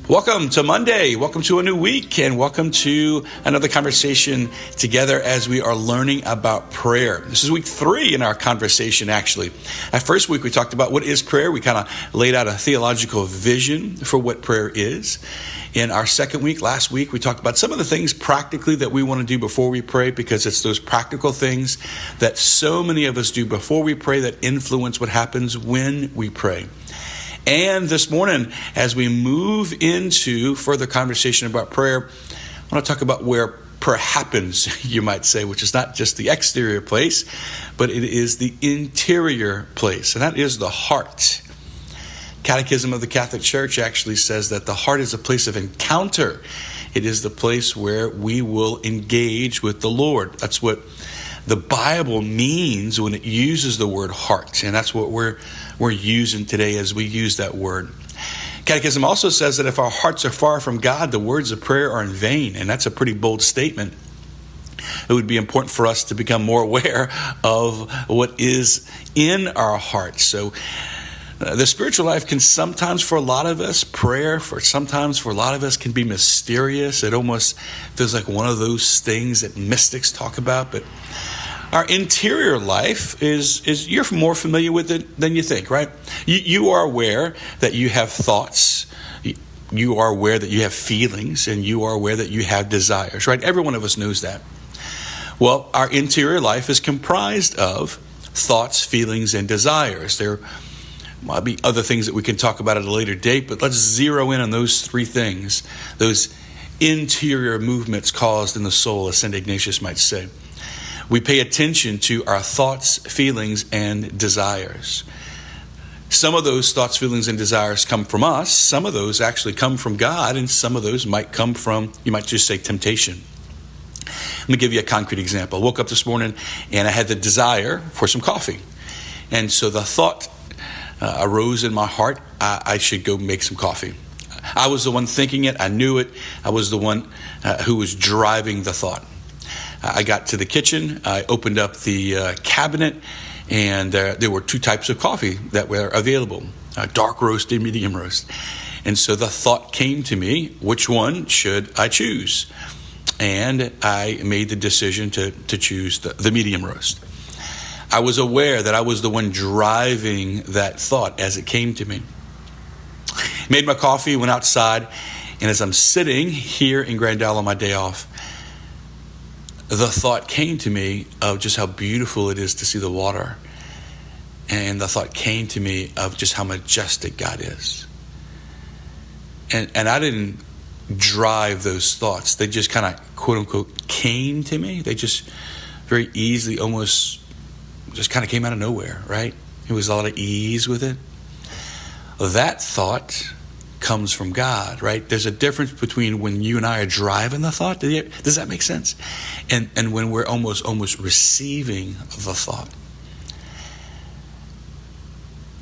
Welcome to Monday. Welcome to a new week, and welcome to another conversation together as we are learning about prayer. This is week 3 in our conversation, actually. At first week, we talked about what is prayer. We kind of laid out a theological vision for what prayer is. In our second week, last week, we talked about some of the things practically that we want to do before we pray, because it's those practical things that so many of us do before we pray that influence what happens when we pray. And this morning, as we move into further conversation about prayer, I want to talk about where prayer happens, you might say, which is not just the exterior place, but it is the interior place, and that is the heart. Catechism of the Catholic Church actually says that the heart is a place of encounter. It is the place where we will engage with the Lord. That's what the Bible means when it uses the word heart, and that's what we're using today as we use that word. Catechism also says that if our hearts are far from God, the words of prayer are in vain, and that's a pretty bold statement. It would be important for us to become more aware of what is in our hearts. So the spiritual life can sometimes, for a lot of us, sometimes for a lot of us can be mysterious. It almost feels like one of those things that mystics talk about, but our interior life is you're more familiar with it than you think, right? You are aware that you have thoughts. You are aware that you have feelings, and you are aware that you have desires, right? Every one of us knows that. Well, our interior life is comprised of thoughts, feelings, and desires. There might be other things that we can talk about at a later date, but let's zero in on those 3 things, those interior movements caused in the soul, as St. Ignatius might say. We pay attention to our thoughts, feelings, and desires. Some of those thoughts, feelings, and desires come from us. Some of those actually come from God, and some of those might come from, you might just say, temptation. Let me give you a concrete example. I woke up this morning and I had the desire for some coffee. And so the thought arose in my heart, I should go make some coffee. I was the one thinking it. I knew it. I was the one who was driving the thought. I got to the kitchen. I opened up the cabinet, and there were 2 types of coffee that were available, dark roast and medium roast. And so the thought came to me, which one should I choose? And I made the decision to choose the medium roast. I was aware that I was the one driving that thought as it came to me. Made my coffee, went outside, and as I'm sitting here in Grand Isle on my day off, the thought came to me of just how beautiful it is to see the water. And the thought came to me of just how majestic God is. And I didn't drive those thoughts. They just kind of, quote unquote, came to me. They just very easily almost just kind of came out of nowhere, right? It was a lot of ease with it. That thought comes from God, right? There's a difference between when you and I are driving the thought. Does that make sense? And when we're almost receiving the thought.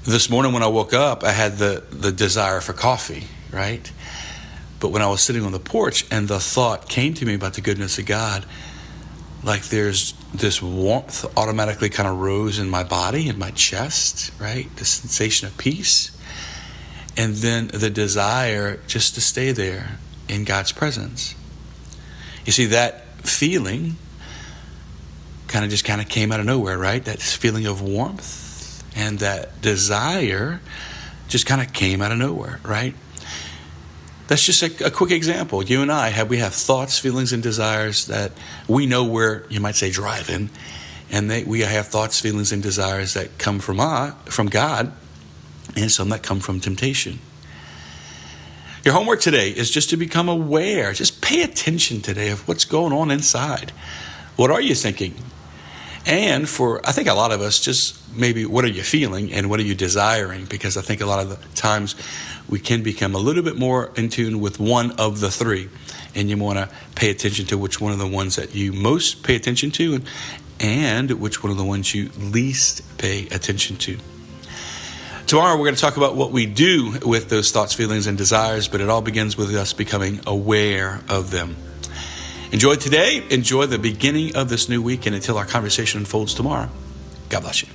This morning when I woke up, I had the desire for coffee, right? But when I was sitting on the porch and the thought came to me about the goodness of God, like there's this warmth automatically kind of rose in my body, in my chest, right? The sensation of peace. And then the desire just to stay there in God's presence. You see, that feeling kind of came out of nowhere, right? That feeling of warmth and that desire just kind of came out of nowhere, right? That's just a quick example. You and I, we have thoughts, feelings, and desires that we know we're, you might say, driving. And we have thoughts, feelings, and desires that come from God, and some that come from temptation. Your homework today is just to become aware. Just pay attention today of what's going on inside. What are you thinking? And I think a lot of us, just maybe what are you feeling and what are you desiring? Because I think a lot of the times we can become a little bit more in tune with one of the 3. And you want to pay attention to which one of the ones that you most pay attention to and which one of the ones you least pay attention to. Tomorrow we're going to talk about what we do with those thoughts, feelings, and desires, but it all begins with us becoming aware of them. Enjoy today. Enjoy the beginning of this new week, and until our conversation unfolds tomorrow, God bless you.